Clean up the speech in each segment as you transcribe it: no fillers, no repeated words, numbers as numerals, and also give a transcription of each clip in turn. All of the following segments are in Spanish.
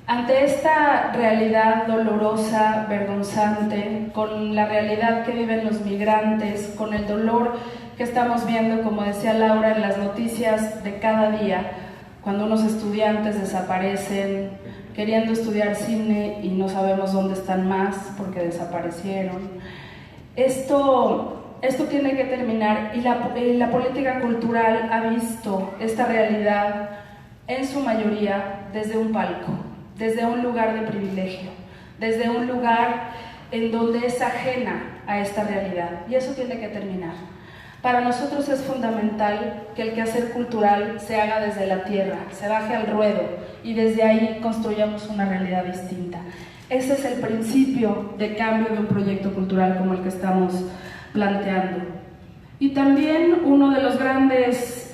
Ante esta realidad dolorosa, vergonzante, con la realidad que viven los migrantes, con el dolor que estamos viendo, como decía Laura, en las noticias de cada día, cuando unos estudiantes desaparecen queriendo estudiar cine y no sabemos dónde están más porque desaparecieron. Esto tiene que terminar, y la política cultural ha visto esta realidad en su mayoría desde un palco, desde un lugar de privilegio, desde un lugar en donde es ajena a esta realidad, y eso tiene que terminar. Para nosotros es fundamental que el quehacer cultural se haga desde la tierra, se baje al ruedo y desde ahí construyamos una realidad distinta. Ese es el principio de cambio de un proyecto cultural como el que estamos planteando. Y también uno de los grandes,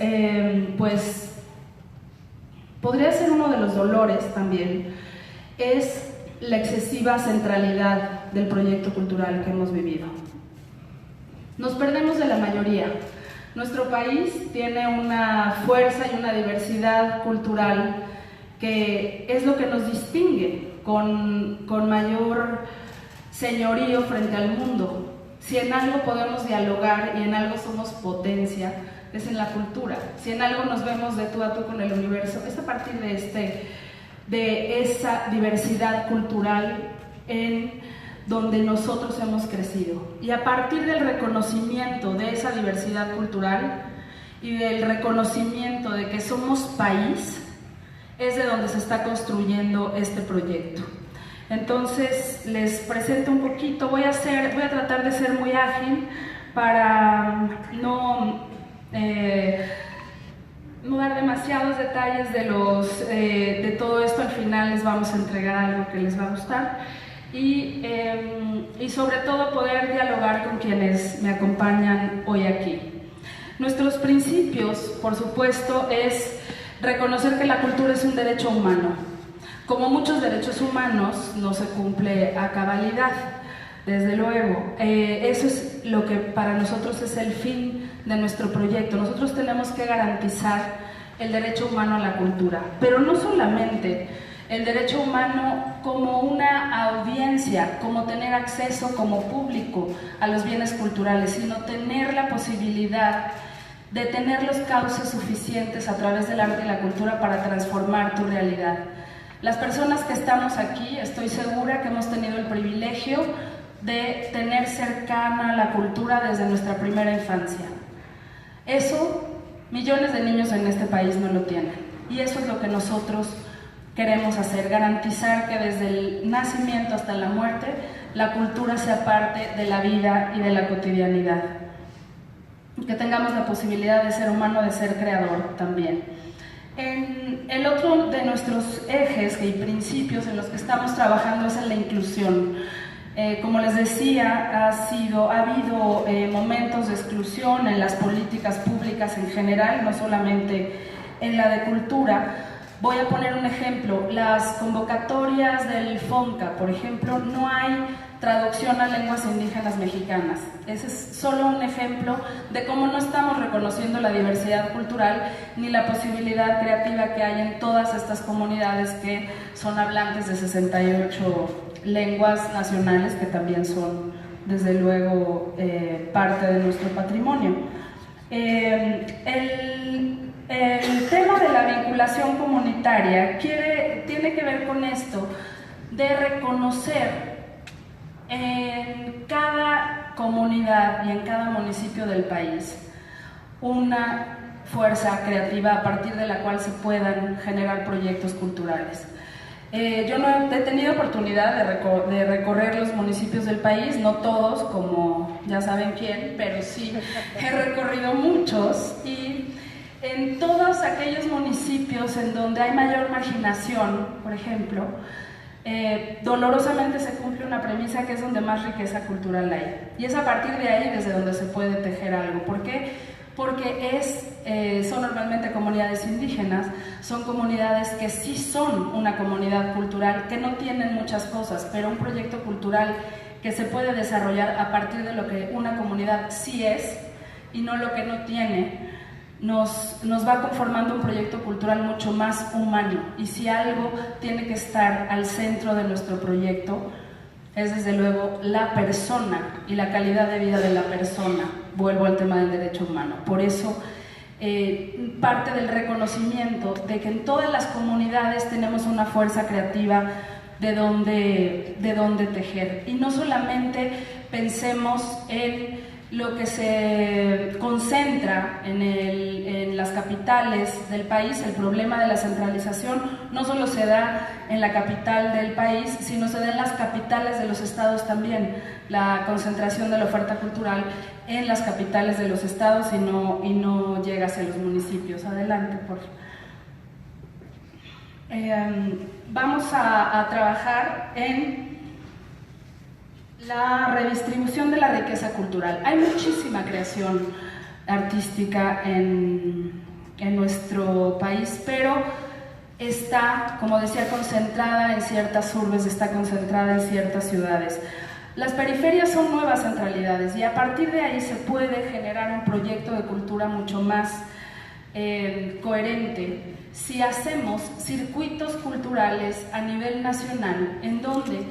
podría ser uno de los dolores también, es la excesiva centralidad del proyecto cultural que hemos vivido. Nos perdemos de la mayoría. Nuestro país tiene una fuerza y una diversidad cultural que es lo que nos distingue con mayor señorío frente al mundo. Si en algo podemos dialogar y en algo somos potencia, es en la cultura. Si en algo nos vemos de tú a tú con el universo, es a partir de esa diversidad cultural en donde nosotros hemos crecido. Y a partir del reconocimiento de esa diversidad cultural y del reconocimiento de que somos país, es de donde se está construyendo este proyecto. Entonces les presento un poquito, voy a tratar de ser muy ágil para no dar demasiados detalles de todo esto. Al final les vamos a entregar algo que les va a gustar y sobre todo poder dialogar con quienes me acompañan hoy aquí. Nuestros principios, por supuesto, es reconocer que la cultura es un derecho humano. Como muchos derechos humanos, no se cumple a cabalidad, desde luego. Eso es lo que para nosotros es el fin de nuestro proyecto. Nosotros tenemos que garantizar el derecho humano a la cultura, pero no solamente el derecho humano como una audiencia, como tener acceso como público a los bienes culturales, sino tener la posibilidad de tener los cauces suficientes a través del arte y la cultura para transformar tu realidad. Las personas que estamos aquí, estoy segura que hemos tenido el privilegio de tener cercana la cultura desde nuestra primera infancia. Eso, millones de niños en este país no lo tienen. Y eso es lo que nosotros queremos hacer, garantizar que desde el nacimiento hasta la muerte, la cultura sea parte de la vida y de la cotidianidad. Que tengamos la posibilidad de ser humano, de ser creador también. El otro de nuestros ejes y principios en los que estamos trabajando es en la inclusión. Como les decía, ha habido momentos de exclusión en las políticas públicas en general, no solamente en la de cultura. Voy a poner un ejemplo: las convocatorias del FONCA, por ejemplo, no hay traducción a lenguas indígenas mexicanas. Ese es solo un ejemplo de cómo no estamos reconociendo la diversidad cultural ni la posibilidad creativa que hay en todas estas comunidades que son hablantes de 68 lenguas nacionales, que también son, desde luego, parte de nuestro patrimonio. El tema de la vinculación comunitaria tiene que ver con esto de reconocer en cada comunidad y en cada municipio del país una fuerza creativa a partir de la cual se puedan generar proyectos culturales. Yo no he tenido oportunidad de recorrer los municipios del país, no todos, como ya saben quién, pero sí he recorrido muchos, y en todos aquellos municipios en donde hay mayor marginación, por ejemplo, dolorosamente se cumple una premisa que es donde más riqueza cultural hay, y es a partir de ahí desde donde se puede tejer algo. ¿Por qué? Porque son normalmente comunidades indígenas, son comunidades que sí son una comunidad cultural, que no tienen muchas cosas, pero un proyecto cultural que se puede desarrollar a partir de lo que una comunidad sí es y no lo que no tiene, nos va conformando un proyecto cultural mucho más humano, y si algo tiene que estar al centro de nuestro proyecto es desde luego la persona y la calidad de vida de la persona. Vuelvo al tema del derecho humano. Por eso parte del reconocimiento de que en todas las comunidades tenemos una fuerza creativa de donde tejer, y no solamente pensemos en lo que se concentra en las capitales del país. El problema de la centralización no solo se da en la capital del país, sino se da en las capitales de los estados también. La concentración de la oferta cultural en las capitales de los estados y no llega hacia los municipios. Adelante, por favor. Vamos a trabajar en la redistribución de la riqueza cultural. Hay muchísima creación artística en nuestro país, pero está, como decía, concentrada en ciertas urbes, está concentrada en ciertas ciudades. Las periferias son nuevas centralidades, y a partir de ahí se puede generar un proyecto de cultura mucho más coherente si hacemos circuitos culturales a nivel nacional en donde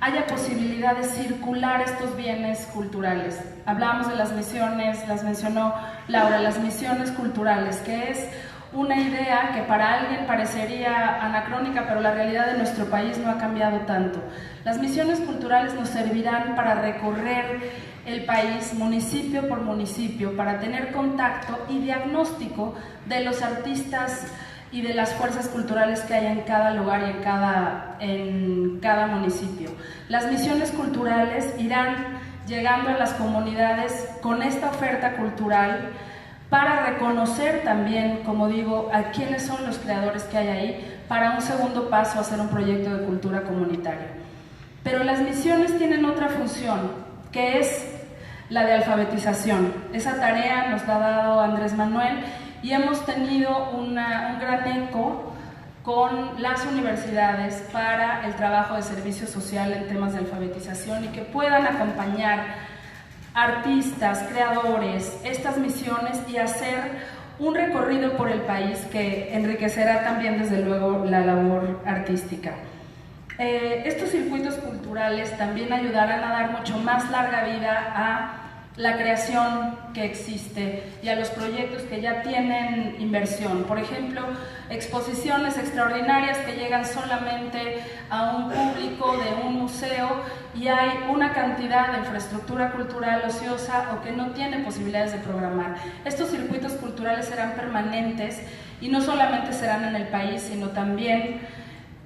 haya posibilidad de circular estos bienes culturales. Hablábamos de las misiones, las mencionó Laura, las misiones culturales, que es una idea que para alguien parecería anacrónica, pero la realidad de nuestro país no ha cambiado tanto. Las misiones culturales nos servirán para recorrer el país municipio por municipio, para tener contacto y diagnóstico de los artistas y de las fuerzas culturales que hay en cada lugar y en cada municipio. Las misiones culturales irán llegando a las comunidades con esta oferta cultural para reconocer también, como digo, a quiénes son los creadores que hay ahí, para un segundo paso hacer un proyecto de cultura comunitaria. Pero las misiones tienen otra función, que es la de alfabetización. Esa tarea nos la ha dado Andrés Manuel, y hemos tenido un gran eco con las universidades para el trabajo de servicio social en temas de alfabetización, y que puedan acompañar artistas, creadores, estas misiones, y hacer un recorrido por el país que enriquecerá también desde luego la labor artística. Estos circuitos culturales también ayudarán a dar mucho más larga vida a la creación que existe y a los proyectos que ya tienen inversión. Por ejemplo, exposiciones extraordinarias que llegan solamente a un público de un museo, y hay una cantidad de infraestructura cultural ociosa o que no tiene posibilidades de programar. Estos circuitos culturales serán permanentes, y no solamente serán en el país, sino también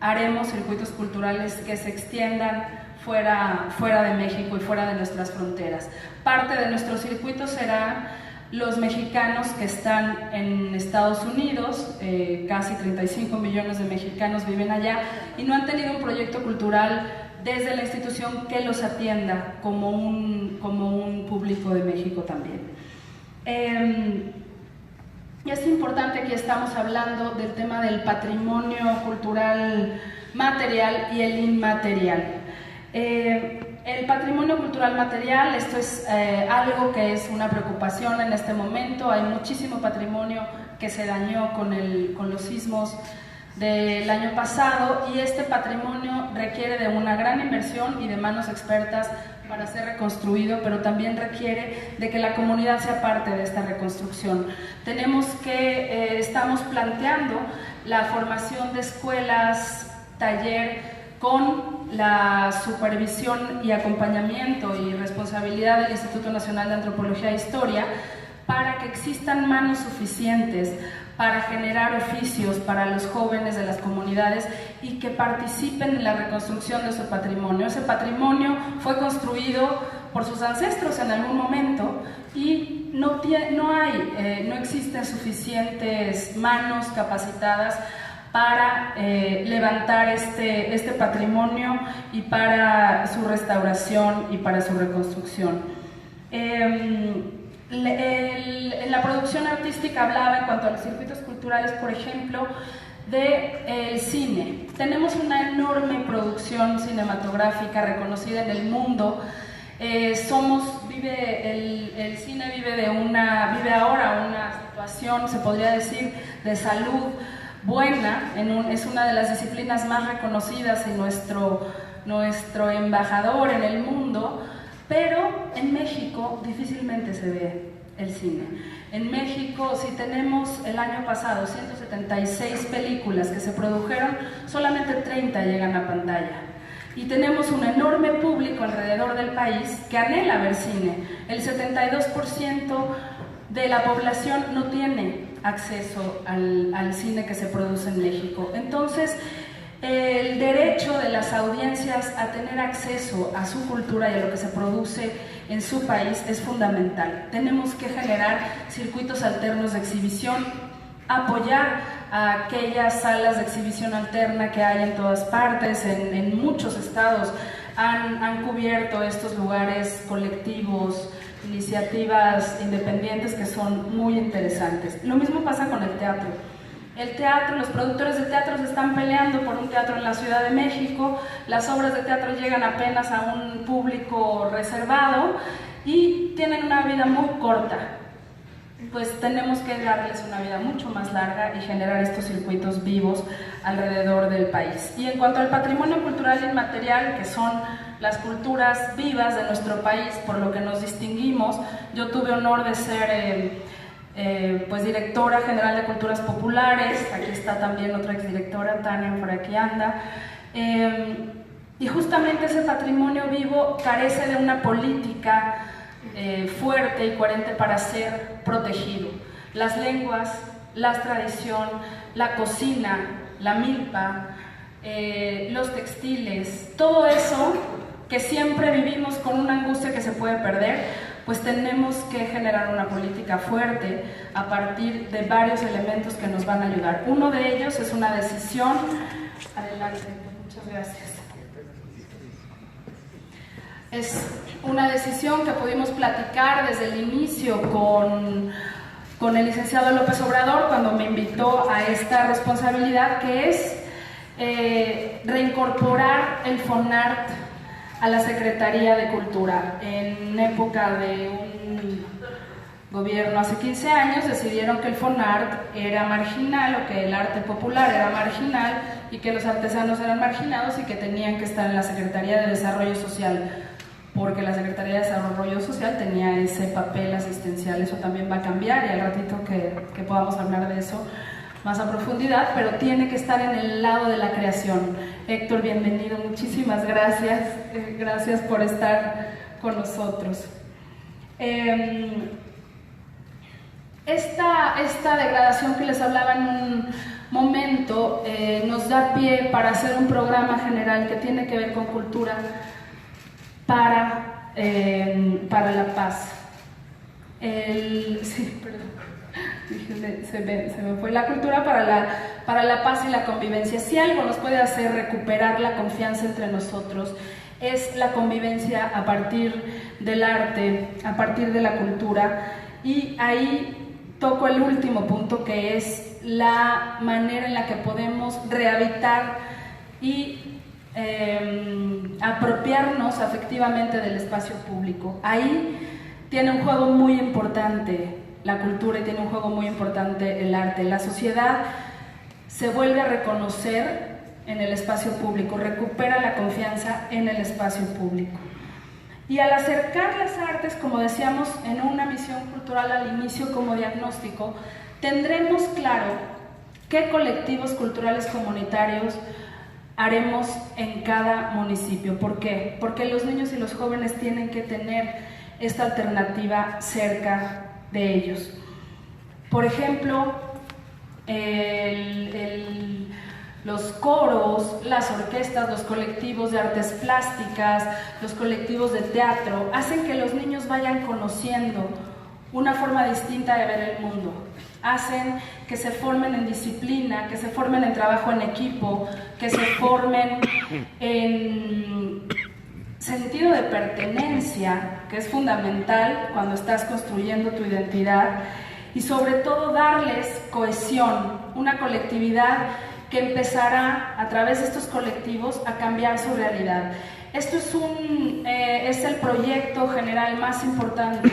haremos circuitos culturales que se extiendan fuera de México y fuera de nuestras fronteras. Parte de nuestro circuito será los mexicanos que están en Estados Unidos. Casi 35 millones de mexicanos viven allá y no han tenido un proyecto cultural desde la institución que los atienda como un público de México también. Y es importante, aquí estamos hablando del tema del patrimonio cultural material y el inmaterial. El patrimonio cultural material, esto es algo que es una preocupación en este momento. Hay muchísimo patrimonio que se dañó con los sismos del año pasado, y este patrimonio requiere de una gran inversión y de manos expertas para ser reconstruido, pero también requiere de que la comunidad sea parte de esta reconstrucción. Estamos planteando la formación de escuelas, taller, con la supervisión y acompañamiento y responsabilidad del Instituto Nacional de Antropología e Historia, para que existan manos suficientes para generar oficios para los jóvenes de las comunidades y que participen en la reconstrucción de su patrimonio. Ese patrimonio fue construido por sus ancestros en algún momento, y no existen suficientes manos capacitadas para levantar este patrimonio y para su restauración y para su reconstrucción. En la producción artística hablaba, en cuanto a los circuitos culturales, por ejemplo, del cine. Tenemos una enorme producción cinematográfica reconocida en el mundo, El cine vive ahora una situación, se podría decir, de salud buena, es una de las disciplinas más reconocidas y nuestro embajador en el mundo, pero en México difícilmente se ve el cine. En México, si tenemos el año pasado 176 películas que se produjeron, solamente 30 llegan a pantalla. Y tenemos un enorme público alrededor del país que anhela ver cine. El 72% de la población no tiene acceso al cine que se produce en México. Entonces, el derecho de las audiencias a tener acceso a su cultura y a lo que se produce en su país es fundamental. Tenemos que generar circuitos alternos de exhibición, apoyar a aquellas salas de exhibición alterna que hay en todas partes, en muchos estados han cubierto estos lugares colectivos, iniciativas independientes que son muy interesantes. Lo mismo pasa con el teatro. El teatro, los productores de teatro se están peleando por un teatro en la Ciudad de México, las obras de teatro llegan apenas a un público reservado y tienen una vida muy corta. Pues tenemos que darles una vida mucho más larga y generar estos circuitos vivos alrededor del país. Y en cuanto al patrimonio cultural inmaterial, que son las culturas vivas de nuestro país, por lo que nos distinguimos, yo tuve honor de ser pues directora general de Culturas Populares, aquí está también otra exdirectora, Tania, por aquí anda, y justamente ese patrimonio vivo carece de una política fuerte y coherente para ser protegido. Las lenguas, la tradición, la cocina, la milpa, los textiles, todo eso que siempre vivimos con una angustia que se puede perder, pues tenemos que generar una política fuerte a partir de varios elementos que nos van a ayudar. Uno de ellos es una decisión. Adelante, muchas gracias. Es una decisión que pudimos platicar desde el inicio con el licenciado López Obrador cuando me invitó a esta responsabilidad, que es reincorporar el FONART a la Secretaría de Cultura. En época de un gobierno hace 15 años decidieron que el FONART era marginal, o que el arte popular era marginal y que los artesanos eran marginados y que tenían que estar en la Secretaría de Desarrollo Social, porque la Secretaría de Desarrollo Social tenía ese papel asistencial. Eso también va a cambiar y al ratito que podamos hablar de eso más a profundidad, pero tiene que estar en el lado de la creación. Héctor, bienvenido, muchísimas gracias, gracias por estar con nosotros. Esta degradación que les hablaba en un momento nos da pie para hacer un programa general que tiene que ver con cultura para la paz. Sí, perdón. Se me fue la cultura para la paz y la convivencia. Si algo nos puede hacer recuperar la confianza entre nosotros es la convivencia a partir del arte, a partir de la cultura, y ahí toco el último punto, que es la manera en la que podemos rehabilitar y apropiarnos afectivamente del espacio público. Ahí tiene un juego muy importante la cultura y tiene un juego muy importante el arte. La sociedad se vuelve a reconocer en el espacio público, recupera la confianza en el espacio público. Y al acercar las artes, como decíamos en una misión cultural al inicio como diagnóstico, tendremos claro qué colectivos culturales comunitarios haremos en cada municipio. ¿Por qué? Porque los niños y los jóvenes tienen que tener esta alternativa cerca de ellos. Por ejemplo, los coros, las orquestas, los colectivos de artes plásticas, los colectivos de teatro, hacen que los niños vayan conociendo una forma distinta de ver el mundo. Hacen que se formen en disciplina, que se formen en trabajo en equipo, que se formen en sentido de pertenencia, que es fundamental cuando estás construyendo tu identidad, y sobre todo darles cohesión, una colectividad que empezará a través de estos colectivos a cambiar su realidad. Esto es el proyecto general más importante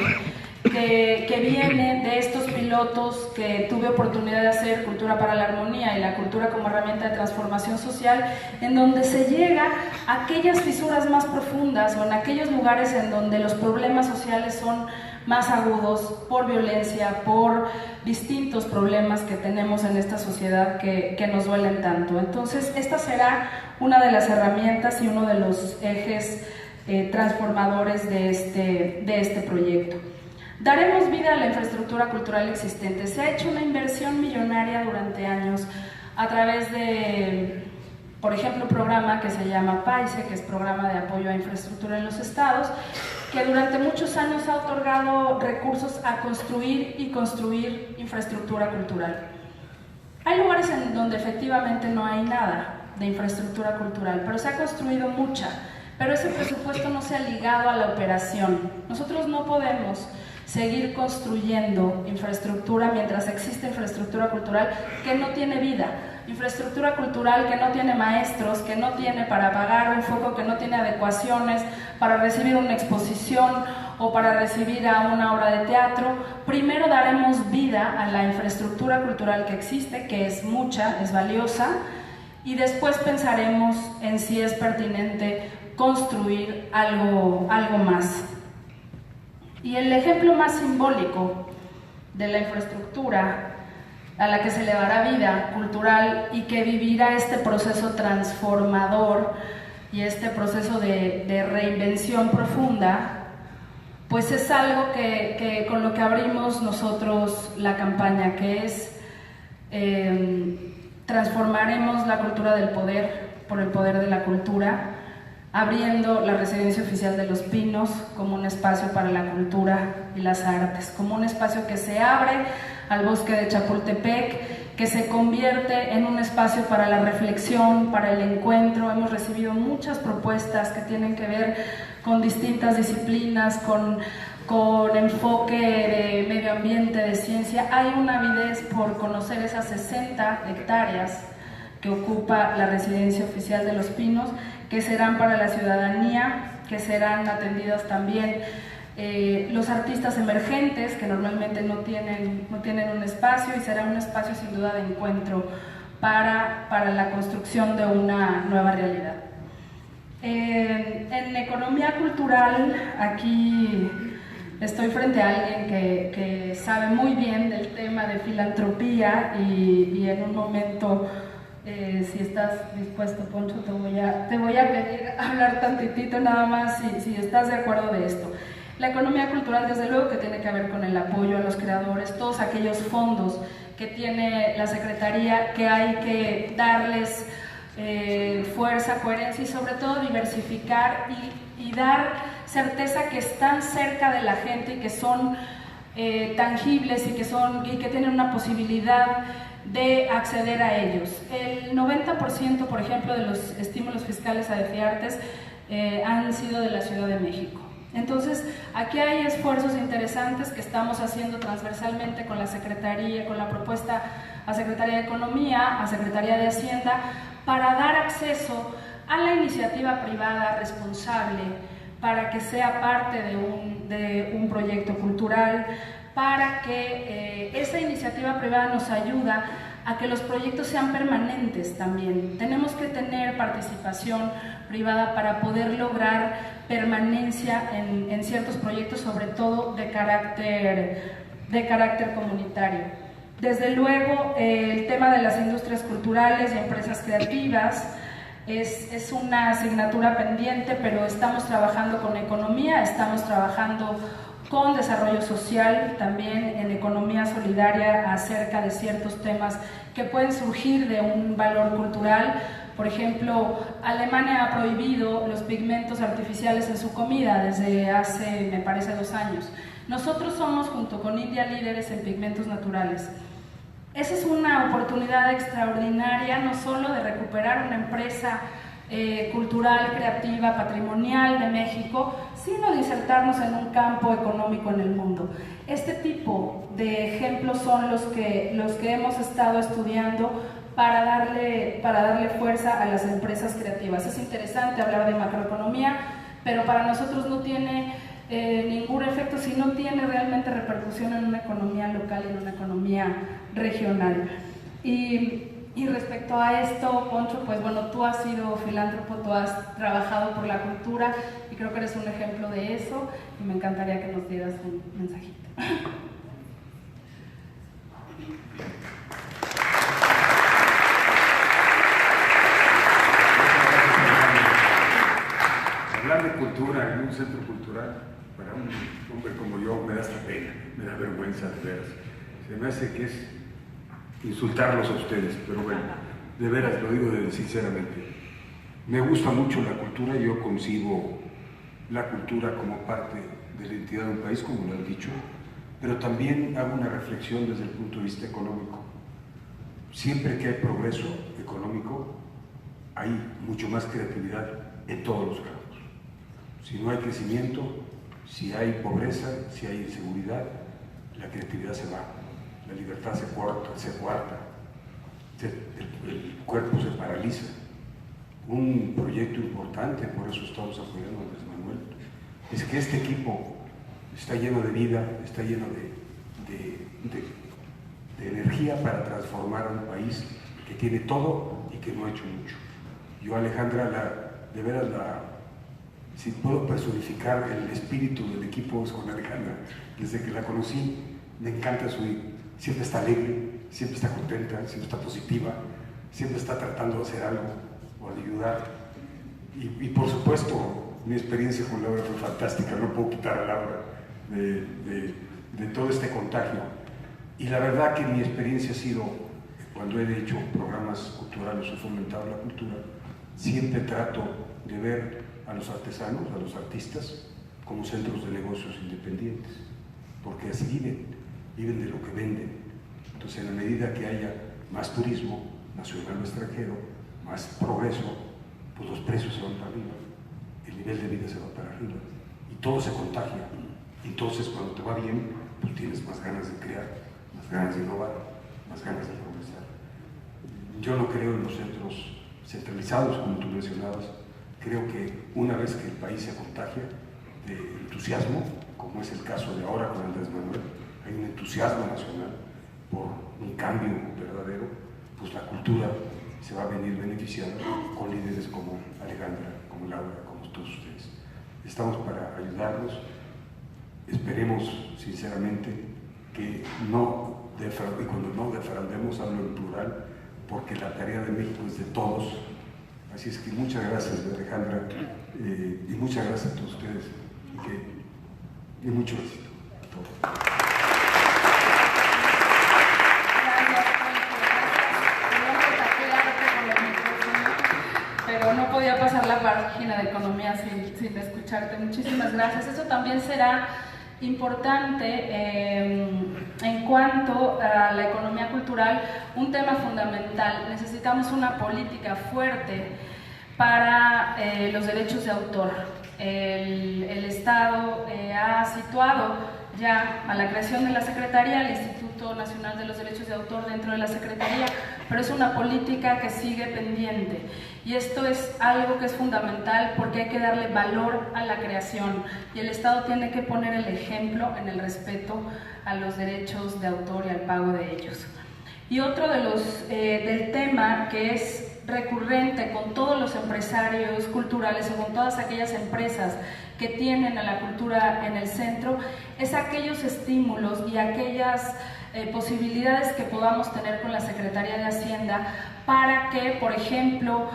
que viene de estos pilotos que tuve oportunidad de hacer, Cultura para la Armonía y la cultura como herramienta de transformación social, en donde se llega a aquellas fisuras más profundas o en aquellos lugares en donde los problemas sociales son más agudos por violencia, por distintos problemas que tenemos en esta sociedad que nos duelen tanto. Entonces, esta será una de las herramientas y uno de los ejes transformadores de este proyecto. Daremos vida a la infraestructura cultural existente. Se ha hecho una inversión millonaria durante años a través de, por ejemplo, un programa que se llama PAISE, que es Programa de Apoyo a Infraestructura en los Estados, que durante muchos años ha otorgado recursos a construir y construir infraestructura cultural. Hay lugares en donde efectivamente no hay nada de infraestructura cultural, pero se ha construido mucha, pero ese presupuesto no se ha ligado a la operación. Nosotros no podemos seguir construyendo infraestructura mientras existe infraestructura cultural que no tiene vida, infraestructura cultural que no tiene maestros, que no tiene para pagar un foco, que no tiene adecuaciones para recibir una exposición o para recibir a una obra de teatro. Primero daremos vida a la infraestructura cultural que existe, que es mucha, es valiosa, y después pensaremos en si es pertinente construir algo más. Y el ejemplo más simbólico de la infraestructura a la que se le dará vida cultural y que vivirá este proceso transformador y este proceso de reinvención profunda, pues es algo que con lo que abrimos nosotros la campaña, que es transformaremos la cultura del poder por el poder de la cultura, abriendo la Residencia Oficial de Los Pinos como un espacio para la cultura y las artes, como un espacio que se abre al bosque de Chapultepec, que se convierte en un espacio para la reflexión, para el encuentro. Hemos recibido muchas propuestas que tienen que ver con distintas disciplinas, con enfoque de medio ambiente, de ciencia. Hay una avidez por conocer esas 60 hectáreas que ocupa la Residencia Oficial de Los Pinos, que serán para la ciudadanía, que serán atendidas también los artistas emergentes, que normalmente no tienen un espacio, y será un espacio sin duda de encuentro para la construcción de una nueva realidad. En economía cultural, aquí estoy frente a alguien que sabe muy bien del tema de filantropía y en un momento, si estás dispuesto, Poncho, te voy a pedir hablar tantitito nada más si estás de acuerdo de esto. La economía cultural, desde luego, que tiene que ver con el apoyo a los creadores, todos aquellos fondos que tiene la Secretaría, que hay que darles fuerza, coherencia y sobre todo diversificar y dar certeza que están cerca de la gente y que son tangibles y que tienen una posibilidad de acceder a ellos. El 90%, por ejemplo, de los estímulos fiscales a DefiArtes han sido de la Ciudad de México. Entonces, aquí hay esfuerzos interesantes que estamos haciendo transversalmente con la Secretaría, con la propuesta a Secretaría de Economía, a Secretaría de Hacienda, para dar acceso a la iniciativa privada responsable, para que sea parte de un proyecto cultural, para que esa iniciativa privada nos ayuda a que los proyectos sean permanentes también. Tenemos que tener participación privada para poder lograr permanencia en ciertos proyectos, sobre todo de carácter comunitario. Desde luego, el tema de las industrias culturales y empresas creativas es una asignatura pendiente, pero estamos trabajando con economía, estamos trabajando con desarrollo social, también en economía solidaria, acerca de ciertos temas que pueden surgir de un valor cultural. Por ejemplo, Alemania ha prohibido los pigmentos artificiales en su comida desde hace, me parece, 2 años. Nosotros somos, junto con India, líderes en pigmentos naturales. Esa es una oportunidad extraordinaria, no solo de recuperar una empresa cultural, creativa, patrimonial de México, sino de insertarnos en un campo económico en el mundo. Este tipo de ejemplos son los que hemos estado estudiando para darle fuerza a las empresas creativas. Es interesante hablar de macroeconomía, pero para nosotros no tiene ningún efecto si no tiene realmente repercusión en una economía local y en una economía regional. Y respecto a esto, Poncho, pues bueno, tú has sido filántropo, tú has trabajado por la cultura y creo que eres un ejemplo de eso y me encantaría que nos dieras un mensajito. Hablar de cultura en un centro cultural, para un hombre como yo, me da hasta pena, me da vergüenza de veras. Se me hace que es insultarlos a ustedes, pero bueno, de veras lo digo sinceramente. Me gusta mucho la cultura, yo concibo la cultura como parte de la identidad de un país, como lo han dicho, pero también hago una reflexión desde el punto de vista económico. Siempre que hay progreso económico, hay mucho más creatividad en todos los campos. Si no hay crecimiento, si hay pobreza, si hay inseguridad, la creatividad se va, la libertad se cuarta, el cuerpo se paraliza. Un proyecto importante, por eso estamos apoyando a Andrés Manuel, es que este equipo está lleno de vida, está lleno de energía para transformar a un país que tiene todo y que no ha hecho mucho. Yo, Alejandra, de veras si puedo personificar el espíritu del equipo es con Alejandra. Desde que la conocí, me encanta siempre está alegre, siempre está contenta, siempre está positiva, siempre está tratando de hacer algo o de ayudar. Y por supuesto, mi experiencia con Laura fue fantástica, no puedo quitar a Laura de todo este contagio. Y la verdad que mi experiencia ha sido, cuando he hecho programas culturales o fomentado la cultura, siempre trato de ver a los artesanos, a los artistas, como centros de negocios independientes, porque así viven de lo que venden. Entonces, en la medida que haya más turismo, nacional o extranjero, más progreso, pues los precios se van para arriba, el nivel de vida se va para arriba, y todo se contagia. Entonces, cuando te va bien, pues tienes más ganas de crear, más ganas de innovar, más ganas de progresar. Yo no creo en los centros centralizados, como tú mencionabas. Creo que una vez que el país se contagia de entusiasmo, como es el caso de ahora con Andrés Manuel, hay un entusiasmo nacional por un cambio verdadero, pues la cultura se va a venir beneficiada con líderes como Alejandra, como Laura, como todos ustedes. Estamos para ayudarlos. Esperemos sinceramente que no defraudemos, y cuando no defraudemos hablo en plural, porque la tarea de México es de todos. Así es que muchas gracias, Alejandra, y muchas gracias a todos ustedes, y mucho éxito a todos. Pero no podía pasar la página de economía sin escucharte. Muchísimas gracias. Eso también será importante en cuanto a la economía cultural, un tema fundamental. Necesitamos una política fuerte para los derechos de autor. El Estado ha situado ya a la creación de la Secretaría, el Instituto Nacional de los Derechos de Autor dentro de la Secretaría, pero es una política que sigue pendiente. Y esto es algo que es fundamental porque hay que darle valor a la creación y el Estado tiene que poner el ejemplo en el respeto a los derechos de autor y al pago de ellos. Y otro de del tema que es recurrente con todos los empresarios culturales o con todas aquellas empresas que tienen a la cultura en el centro es aquellos estímulos y aquellas posibilidades que podamos tener con la Secretaría de Hacienda para que, por ejemplo,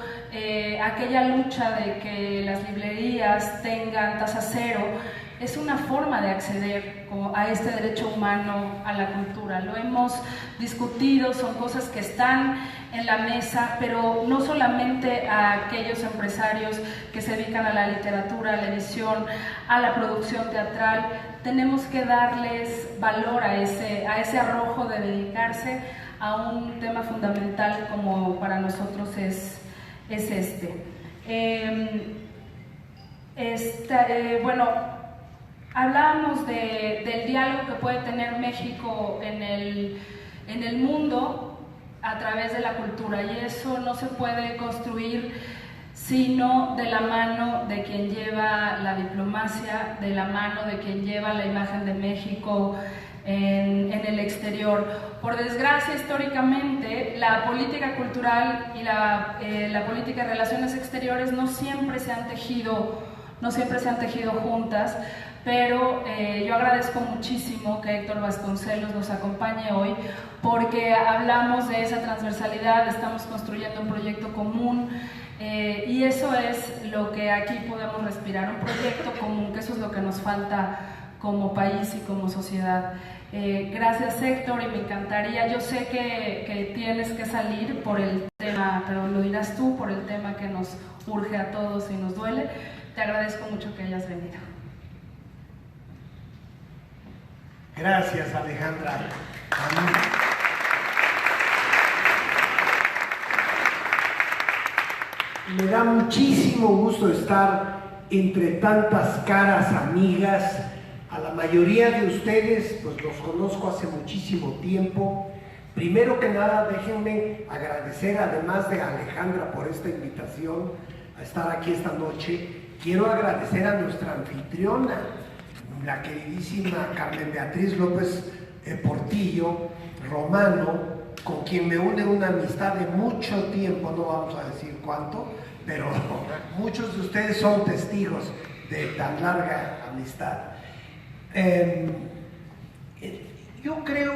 aquella lucha de que las librerías tengan tasa cero es una forma de acceder a este derecho humano a la cultura. Lo hemos discutido, son cosas que están en la mesa, pero no solamente a aquellos empresarios que se dedican a la literatura, a la edición, a la producción teatral. Tenemos que darles valor a ese arrojo de dedicarse a un tema fundamental como para nosotros es este. Bueno, hablábamos del diálogo que puede tener México en el mundo. a través de la cultura, y eso no se puede construir sino de la mano de quien lleva la diplomacia, de la mano de quien lleva la imagen de México en el exterior. Por desgracia, históricamente, la política cultural y la política de relaciones exteriores no siempre se han tejido juntas, pero yo agradezco muchísimo que Héctor Vasconcelos nos acompañe hoy, porque hablamos de esa transversalidad, estamos construyendo un proyecto común, y eso es lo que aquí podemos respirar, un proyecto común, que eso es lo que nos falta como país y como sociedad. Gracias, Héctor, y me encantaría, yo sé que tienes que salir por el tema, pero lo dirás tú, por el tema que nos urge a todos y nos duele. Te agradezco mucho que hayas venido. Gracias, Alejandra. Me da muchísimo gusto estar entre tantas caras amigas. A la mayoría de ustedes pues los conozco hace muchísimo tiempo. Primero que nada, déjenme agradecer, además de Alejandra, por esta invitación a estar aquí esta noche. Quiero agradecer a nuestra anfitriona, la queridísima Carmen Beatriz López Portillo Romano, con quien me une una amistad de mucho tiempo, no vamos a decir cuánto, pero muchos de ustedes son testigos de tan larga amistad. Yo creo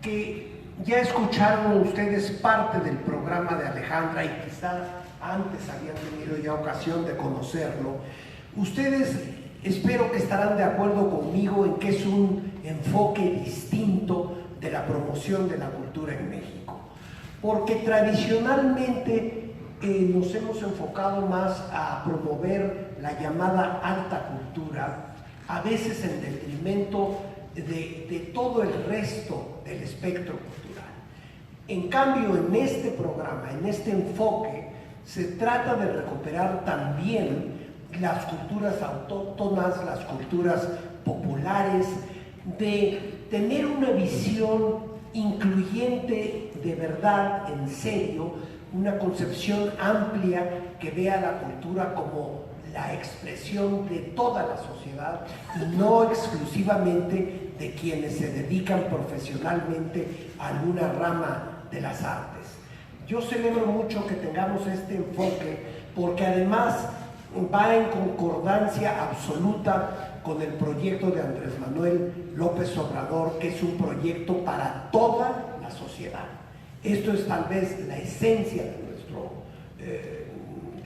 que ya escucharon ustedes parte del programa de Alejandra y quizás antes habían tenido ya ocasión de conocerlo. Ustedes espero que estarán de acuerdo conmigo en que es un enfoque distinto de la promoción de la cultura en México, porque tradicionalmente nos hemos enfocado más a promover la llamada alta cultura, a veces en detrimento de todo el resto del espectro cultural. En cambio, en este programa, en este enfoque, se trata de recuperar también las culturas autóctonas, las culturas populares, de tener una visión incluyente de verdad, en serio, una concepción amplia que vea la cultura como la expresión de toda la sociedad y no exclusivamente de quienes se dedican profesionalmente a alguna rama de las artes. Yo celebro mucho que tengamos este enfoque porque además va en concordancia absoluta con el proyecto de Andrés Manuel López Obrador, que es un proyecto para toda la sociedad. Esto es tal vez la esencia de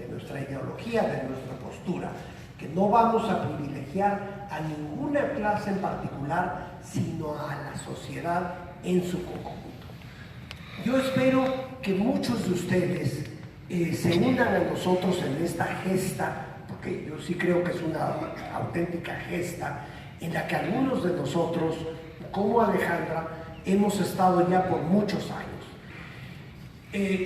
nuestra ideología, de nuestra postura, que no vamos a privilegiar a ninguna clase en particular, sino a la sociedad en su conjunto. Yo espero que muchos de ustedes se unan a nosotros en esta gesta, porque yo sí creo que es una auténtica gesta, en la que algunos de nosotros, como Alejandra, hemos estado ya por muchos años.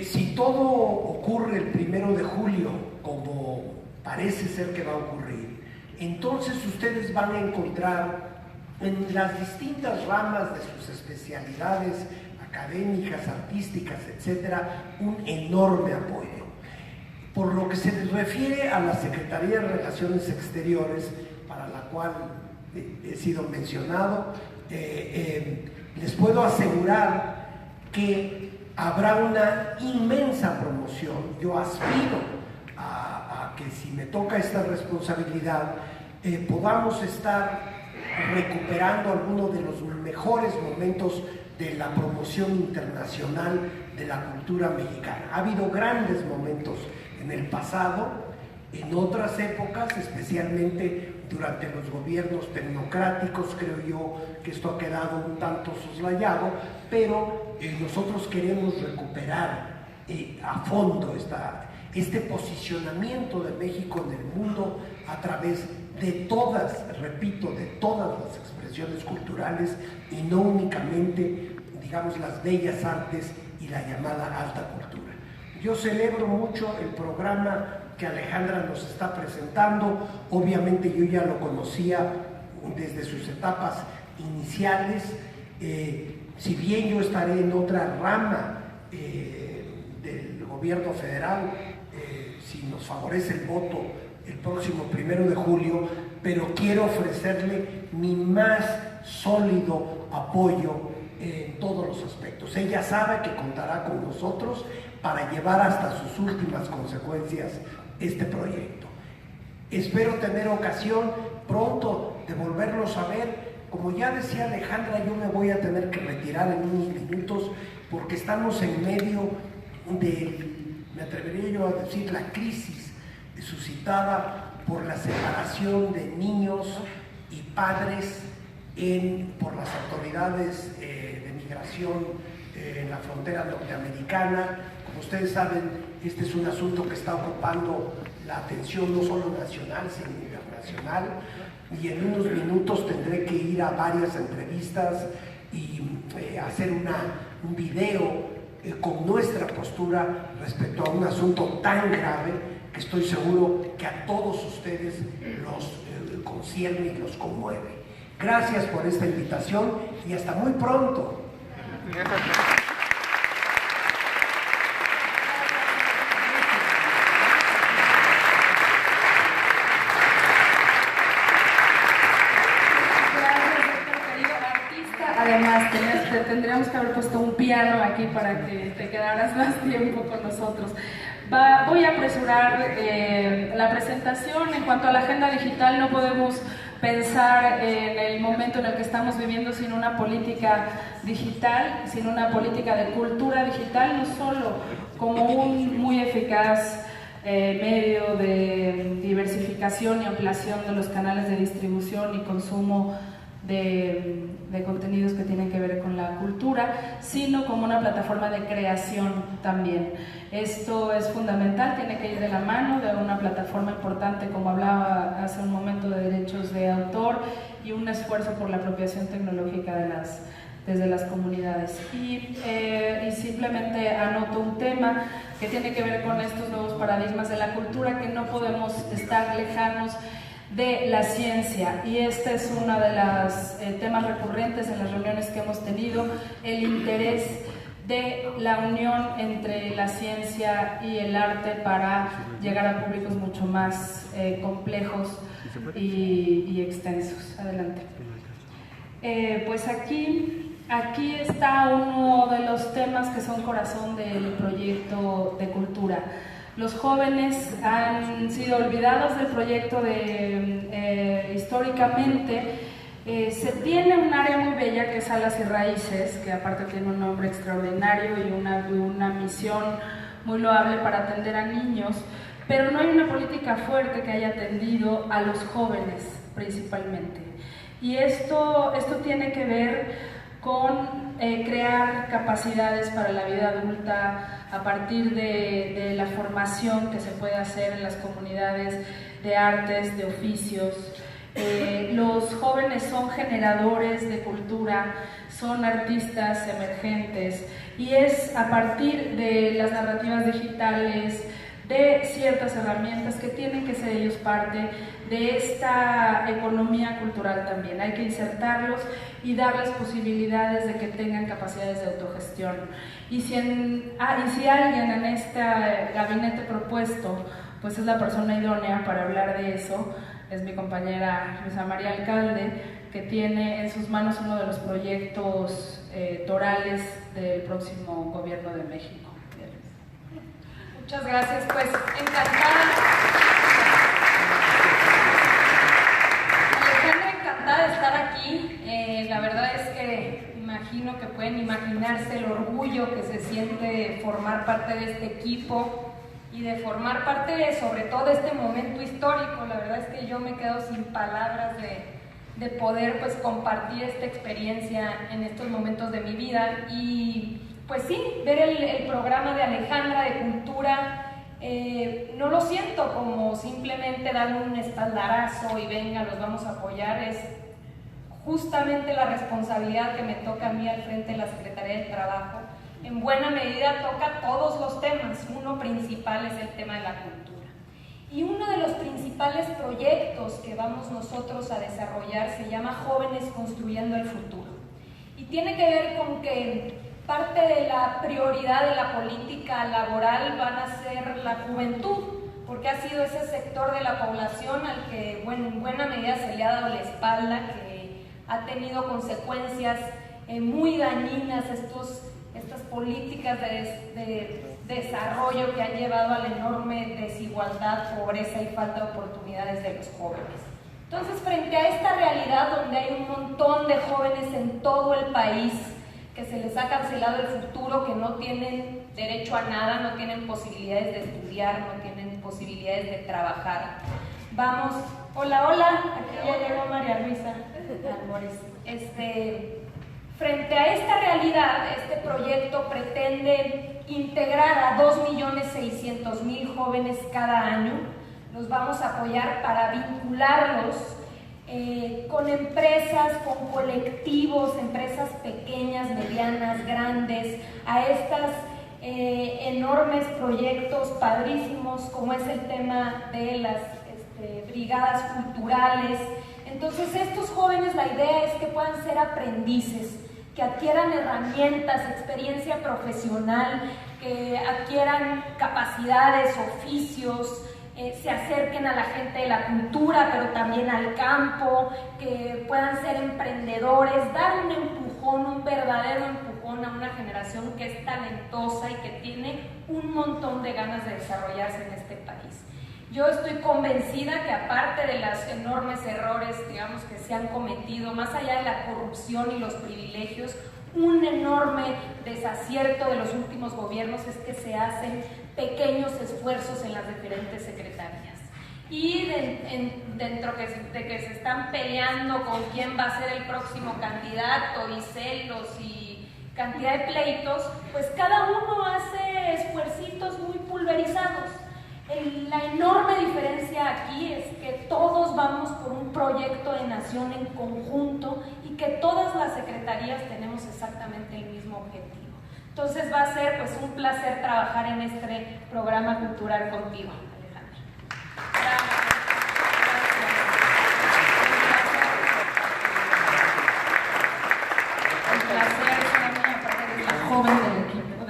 Si todo ocurre el 1 de julio, como parece ser que va a ocurrir, entonces ustedes van a encontrar en las distintas ramas de sus especialidades académicas, artísticas, etcétera, un enorme apoyo. Por lo que se refiere a la Secretaría de Relaciones Exteriores, para la cual he sido mencionado, les puedo asegurar que habrá una inmensa promoción. Yo aspiro a que si me toca esta responsabilidad, podamos estar recuperando algunos de los mejores momentos de la promoción internacional de la cultura mexicana. Ha habido grandes momentos en el pasado, en otras épocas, especialmente durante los gobiernos tecnocráticos, creo yo que esto ha quedado un tanto soslayado, pero nosotros queremos recuperar a fondo este posicionamiento de México en el mundo a través de todas, repito, de todas las expresiones culturales y no únicamente, digamos, las bellas artes y la llamada alta cultura. Yo celebro mucho el programa que Alejandra nos está presentando. Obviamente yo ya lo conocía desde sus etapas iniciales. Si bien yo estaré en otra rama del gobierno federal, si nos favorece el voto el próximo 1 de julio, pero quiero ofrecerle mi más sólido apoyo en todos los aspectos. Ella sabe que contará con nosotros para llevar hasta sus últimas consecuencias este proyecto. Espero tener ocasión pronto de volverlos a ver. Como ya decía Alejandra, yo me voy a tener que retirar en unos minutos porque estamos en medio de, me atrevería yo a decir, la crisis suscitada por la separación de niños y padres por las autoridades de migración en la frontera norteamericana. Como ustedes saben, este es un asunto que está ocupando la atención no solo nacional, sino internacional, y en unos minutos tendré que ir a varias entrevistas y hacer un video con nuestra postura respecto a un asunto tan grave que estoy seguro que a todos ustedes los concierne y los conmueve. Gracias por esta invitación y hasta muy pronto. Además, tendríamos que haber puesto un piano aquí para que te quedaras más tiempo con nosotros. Voy a apresurar la presentación. En cuanto a la agenda digital, no podemos pensar en el momento en el que estamos viviendo sin una política digital, sin una política de cultura digital, no solo como un muy eficaz medio de diversificación y ampliación de los canales de distribución y consumo de contenidos que tienen que ver con la cultura, sino como una plataforma de creación también. Esto es fundamental, tiene que ir de la mano de una plataforma importante, como hablaba hace un momento, de derechos de autor y un esfuerzo por la apropiación tecnológica desde las comunidades. Y simplemente anoto un tema que tiene que ver con estos nuevos paradigmas de la cultura, que no podemos estar lejanos de la ciencia, y este es uno de los temas recurrentes en las reuniones que hemos tenido, el interés de la unión entre la ciencia y el arte para llegar a públicos mucho más complejos y extensos. Adelante. Pues aquí está uno de los temas que son corazón del proyecto de cultura. Los jóvenes han sido olvidados del proyecto históricamente. Se tiene un área muy bella que es Alas y Raíces, que aparte tiene un nombre extraordinario y una misión muy loable para atender a niños, pero no hay una política fuerte que haya atendido a los jóvenes principalmente. Y esto tiene que ver con crear capacidades para la vida adulta a partir de la formación que se puede hacer en las comunidades de artes, de oficios. Los jóvenes son generadores de cultura, son artistas emergentes, y es a partir de las narrativas digitales, de ciertas herramientas que tienen que ser ellos parte de esta economía cultural también. Hay que insertarlos y darles posibilidades de que tengan capacidades de autogestión. Y si alguien en este gabinete propuesto pues es la persona idónea para hablar de eso, es mi compañera Luisa María Alcalde, que tiene en sus manos uno de los proyectos torales del próximo gobierno de México. Muchas gracias, pues encantada. Alejandra, encantada de estar aquí. La verdad es que imagino que pueden imaginarse el orgullo que se siente de formar parte de este equipo y de formar parte sobre todo de este momento histórico. La verdad es que yo me quedo sin palabras de poder pues compartir esta experiencia en estos momentos de mi vida. Y pues sí, ver el programa de Alejandra de Cultura, no lo siento como simplemente darle un espaldarazo y venga, los vamos a apoyar. Es justamente la responsabilidad que me toca a mí al frente de la Secretaría de Trabajo. En buena medida toca todos los temas. Uno principal es el tema de la cultura. Y uno de los principales proyectos que vamos nosotros a desarrollar se llama Jóvenes Construyendo el Futuro. Y tiene que ver con que parte de la prioridad de la política laboral van a ser la juventud, porque ha sido ese sector de la población al que en buena medida se le ha dado la espalda, que ha tenido consecuencias muy dañinas estas políticas de desarrollo que han llevado a la enorme desigualdad, pobreza y falta de oportunidades de los jóvenes. Entonces, frente a esta realidad donde hay un montón de jóvenes en todo el país que se les ha cancelado el futuro, que no tienen derecho a nada, no tienen posibilidades de estudiar, no tienen posibilidades de trabajar. Vamos, hola, aquí ya llegó María Luisa Álvarez. Frente a esta realidad, este proyecto pretende integrar a 2.600.000 jóvenes cada año. Los vamos a apoyar para vincularlos con empresas, con colectivos, empresas pequeñas, medianas, grandes, a estos enormes proyectos padrísimos como es el tema de las brigadas culturales. Entonces, estos jóvenes, la idea es que puedan ser aprendices, que adquieran herramientas, experiencia profesional, que adquieran capacidades, oficios, se acerquen a la gente de la cultura, pero también al campo, que puedan ser emprendedores, dar un empujón, un verdadero empujón a una generación que es talentosa y que tiene un montón de ganas de desarrollarse en este país. Yo estoy convencida que aparte de los enormes errores, digamos, que se han cometido, más allá de la corrupción y los privilegios, un enorme desacierto de los últimos gobiernos es que se hacen pequeños esfuerzos en las diferentes secretarías. Y dentro de que se están peleando con quién va a ser el próximo candidato y celos y cantidad de pleitos, pues cada uno hace esfuercitos muy pulverizados. La enorme diferencia aquí es que todos vamos por un proyecto de nación en conjunto y que todas las secretarías tenemos exactamente el mismo objetivo. Entonces va a ser pues un placer trabajar en este programa cultural contigo, Alejandra. El placer es una parte de la joven del equipo,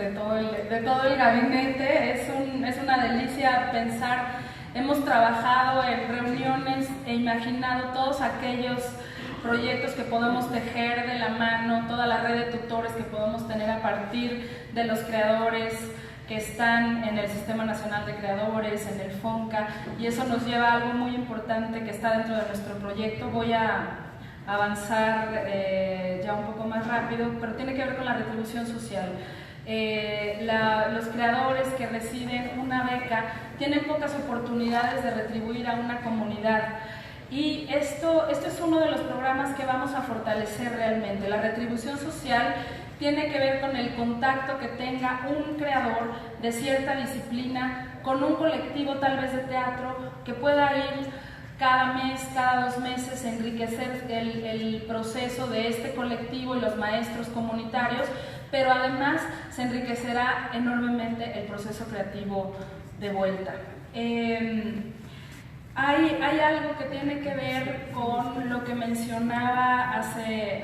de todo el gabinete. Es una delicia pensar. Hemos trabajado en reuniones e imaginado todos aquellos proyectos que podemos tejer de la mano, toda la red de tutores que podemos tener a partir de los creadores que están en el Sistema Nacional de Creadores, en el FONCA, y eso nos lleva a algo muy importante que está dentro de nuestro proyecto. Voy a avanzar ya un poco más rápido, pero tiene que ver con la retribución social. Los creadores que reciben una beca tienen pocas oportunidades de retribuir a una comunidad. Y esto es uno de los programas que vamos a fortalecer realmente. La retribución social tiene que ver con el contacto que tenga un creador de cierta disciplina con un colectivo tal vez de teatro, que pueda ir cada mes, cada 2 meses, enriquecer el proceso de este colectivo y los maestros comunitarios, pero además se enriquecerá enormemente el proceso creativo de vuelta. Hay algo que tiene que ver con lo que mencionaba hace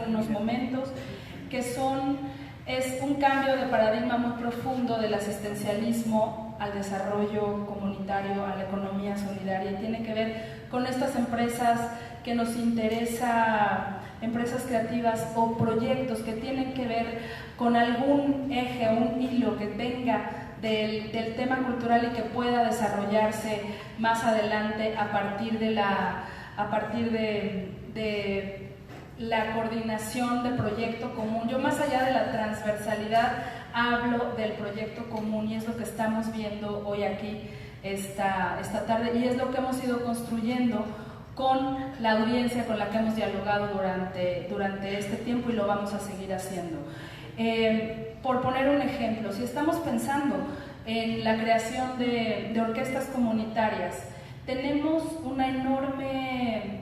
unos momentos, que es un cambio de paradigma muy profundo del asistencialismo al desarrollo comunitario, a la economía solidaria, y tiene que ver con estas empresas que nos interesa, empresas creativas o proyectos que tienen que ver con algún eje, un hilo que tenga del tema cultural y que pueda desarrollarse más adelante a partir de la coordinación de proyecto común. Yo, más allá de la transversalidad, hablo del proyecto común, y es lo que estamos viendo hoy aquí esta tarde, y es lo que hemos ido construyendo con la audiencia con la que hemos dialogado durante este tiempo, y lo vamos a seguir haciendo. Por poner un ejemplo, si estamos pensando en la creación de orquestas comunitarias, tenemos una enorme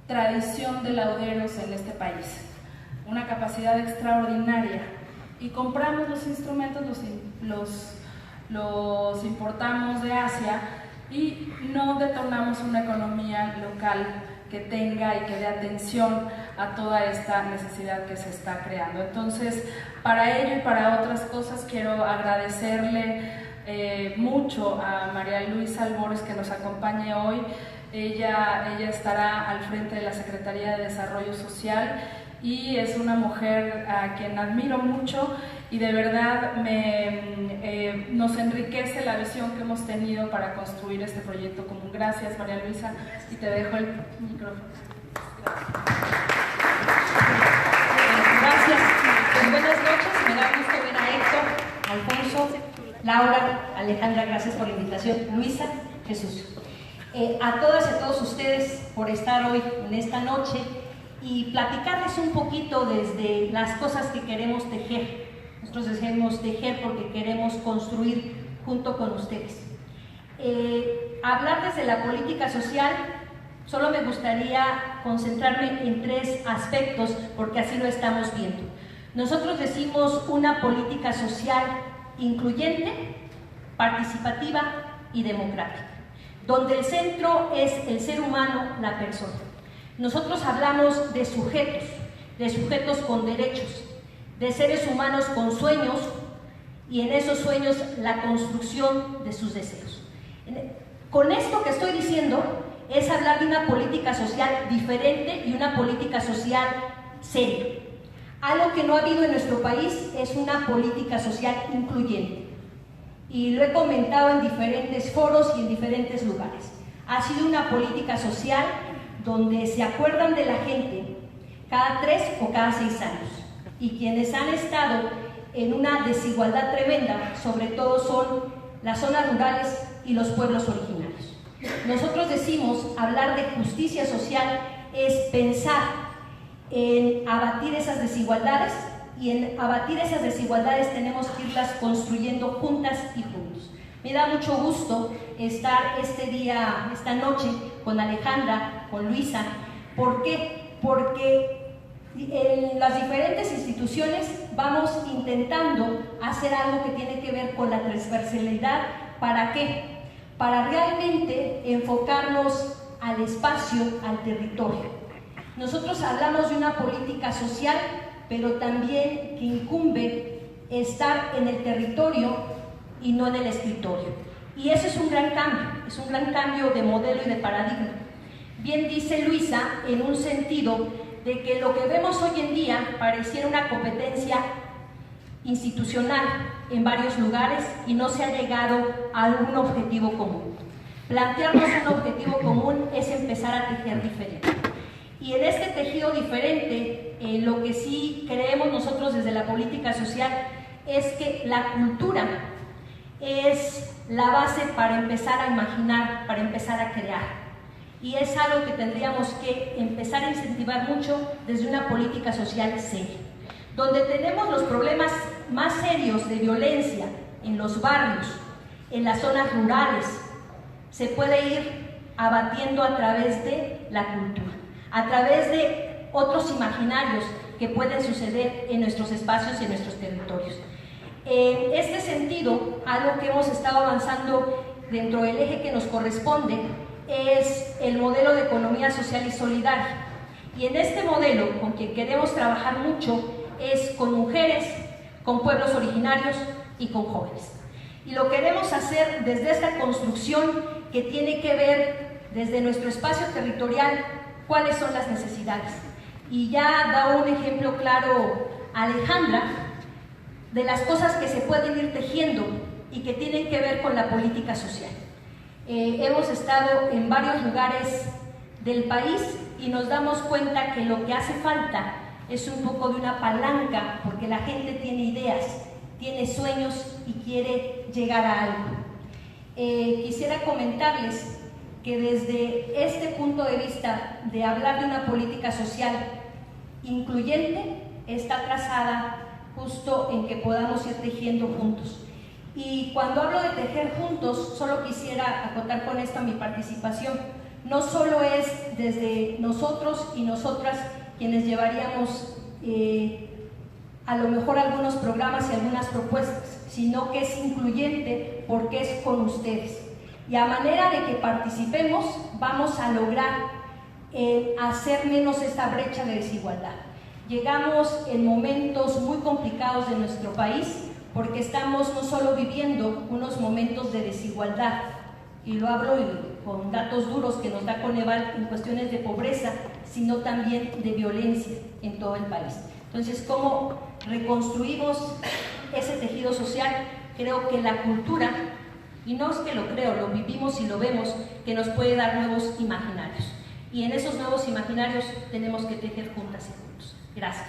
tradición de lauderos en este país, una capacidad extraordinaria, y compramos los instrumentos, los importamos de Asia y no detonamos una economía local que tenga y que dé atención a toda esta necesidad que se está creando. Entonces, para ello y para otras cosas, quiero agradecerle mucho a María Luisa Albores que nos acompañe hoy. Ella estará al frente de la Secretaría de Desarrollo Social y es una mujer a quien admiro mucho y de verdad nos enriquece la visión que hemos tenido para construir este proyecto común. Gracias, María Luisa, y te dejo el micrófono. Gracias. Pues buenas noches, me da gusto ver a Héctor, Alfonso, Laura, Alejandra, gracias por la invitación, Luisa, Jesús. A todas y a todos ustedes por estar hoy en esta noche y platicarles un poquito desde las cosas que queremos tejer. Nosotros decimos tejer porque queremos construir junto con ustedes. Hablar desde la política social, solo me gustaría concentrarme en 3 aspectos porque así lo estamos viendo. Nosotros decimos una política social incluyente, participativa y democrática, donde el centro es el ser humano, la persona. Nosotros hablamos de sujetos con derechos, de seres humanos con sueños y en esos sueños la construcción de sus deseos. Con esto que estoy diciendo es hablar de una política social diferente y una política social seria. Algo que no ha habido en nuestro país es una política social incluyente. Y lo he comentado en diferentes foros y en diferentes lugares. Ha sido una política social donde se acuerdan de la gente cada 3 o cada 6 años. Y quienes han estado en una desigualdad tremenda, sobre todo son las zonas rurales y los pueblos originarios. Nosotros decimos, hablar de justicia social es pensar en abatir esas desigualdades y en abatir esas desigualdades tenemos que irlas construyendo juntas y juntos. Me da mucho gusto estar esta noche con Alejandra, con Luisa. ¿Por qué? Porque en las diferentes instituciones vamos intentando hacer algo que tiene que ver con la transversalidad. ¿Para qué? Para realmente enfocarnos al espacio, al territorio. Nosotros hablamos de una política social, pero también que incumbe estar en el territorio y no en el escritorio. Y eso es un gran cambio de modelo y de paradigma. Bien dice Luisa, en un sentido de que lo que vemos hoy en día pareciera una competencia institucional en varios lugares y no se ha llegado a algún objetivo común. Plantearnos un objetivo común es empezar a tejer diferente. Y en este tejido diferente, lo que sí creemos nosotros desde la política social es que la cultura es la base para empezar a imaginar, para empezar a crear. Y es algo que tendríamos que empezar a incentivar mucho desde una política social seria. Donde tenemos los problemas más serios de violencia en los barrios, en las zonas rurales, se puede ir abatiendo a través de la cultura, a través de otros imaginarios que pueden suceder en nuestros espacios y en nuestros territorios. En este sentido, algo que hemos estado avanzando dentro del eje que nos corresponde es el modelo de economía social y solidaria. Y en este modelo, con quien queremos trabajar mucho, es con mujeres, con pueblos originarios y con jóvenes. Y lo queremos hacer desde esta construcción que tiene que ver desde nuestro espacio territorial cuáles son las necesidades. Y ya da un ejemplo claro Alejandra de las cosas que se pueden ir tejiendo y que tienen que ver con la política social. Hemos estado en varios lugares del país y nos damos cuenta que lo que hace falta es un poco de una palanca, porque la gente tiene ideas, tiene sueños y quiere llegar a algo. Quisiera comentarles que desde este punto de vista de hablar de una política social incluyente, está trazada justo en que podamos ir tejiendo juntos. Y cuando hablo de tejer juntos, solo quisiera acotar con esto mi participación. No solo es desde nosotros y nosotras quienes llevaríamos a lo mejor algunos programas y algunas propuestas, sino que es incluyente porque es con ustedes. Y a manera de que participemos, vamos a lograr hacer menos esta brecha de desigualdad. Llegamos en momentos muy complicados de nuestro país porque estamos no solo viviendo unos momentos de desigualdad, y lo hablo con datos duros que nos da Coneval en cuestiones de pobreza, sino también de violencia en todo el país. Entonces, ¿cómo reconstruimos ese tejido social? Creo que la cultura, y no es que lo creo, lo vivimos y lo vemos, que nos puede dar nuevos imaginarios. Y en esos nuevos imaginarios tenemos que tejer juntas y juntos. Gracias.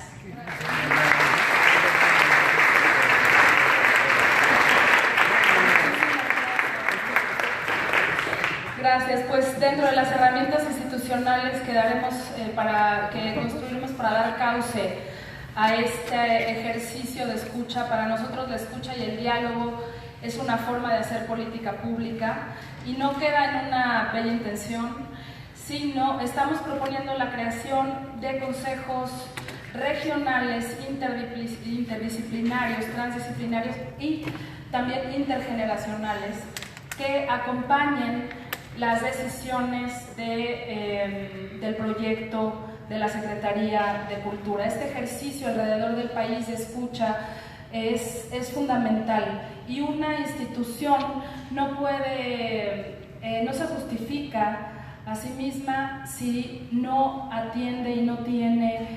Gracias. Pues dentro de las herramientas institucionales que construiremos para dar cauce a este ejercicio de escucha, para nosotros la escucha y el diálogo es una forma de hacer política pública y no queda en una bella intención, sino estamos proponiendo la creación de consejos regionales, interdisciplinarios, transdisciplinarios y también intergeneracionales que acompañen las decisiones del proyecto de la Secretaría de Cultura. Este ejercicio alrededor del país de escucha es fundamental y una institución no se justifica a sí misma si no atiende y no tiene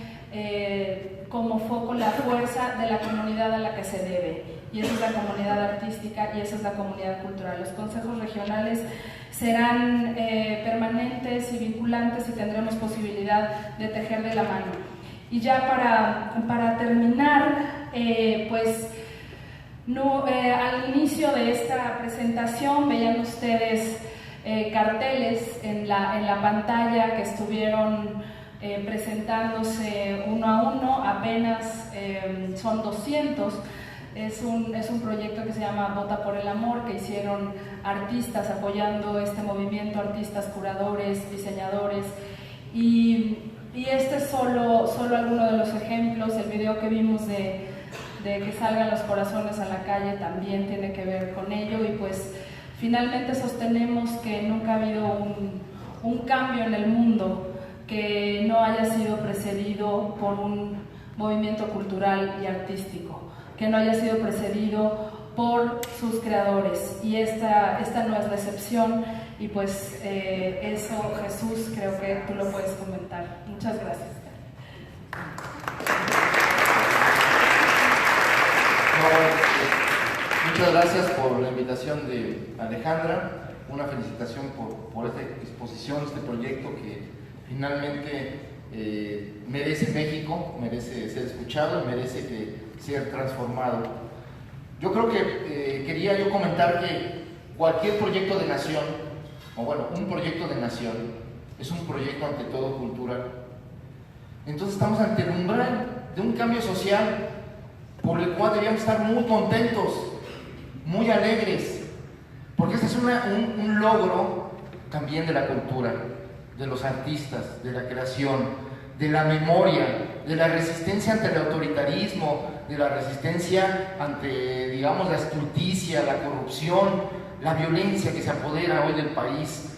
como foco la fuerza de la comunidad a la que se debe, y esa es la comunidad artística y esa es la comunidad cultural. Los consejos regionales serán permanentes y vinculantes y tendremos posibilidad de tejer de la mano. Y ya para terminar, al inicio de esta presentación veían ustedes carteles en la pantalla que estuvieron presentándose uno a uno, apenas son 200. Es un proyecto que se llama Vota por el Amor, que hicieron artistas apoyando este movimiento, artistas, curadores, diseñadores, y este es solo alguno de los ejemplos. El video que vimos de que salgan los corazones a la calle también tiene que ver con ello, y pues finalmente sostenemos que nunca ha habido un cambio en el mundo que no haya sido precedido por un movimiento cultural y artístico, que no haya sido precedido por sus creadores, y esta no es la excepción, y pues eso, Jesús, creo que tú lo puedes comentar. Muchas gracias. Muchas gracias por la invitación de Alejandra, una felicitación por esta exposición, este proyecto que finalmente merece México, merece ser escuchado y merece ser transformado. Yo creo que quería yo comentar que cualquier proyecto de nación, o bueno, un proyecto de nación, es un proyecto ante todo cultural. Entonces estamos ante el umbral de un cambio social por el cual deberíamos estar muy contentos, muy alegres, porque este es un logro también de la cultura, de los artistas, de la creación, de la memoria, de la resistencia ante el autoritarismo, de la resistencia ante, digamos, la estulticia, la corrupción, la violencia que se apodera hoy del país.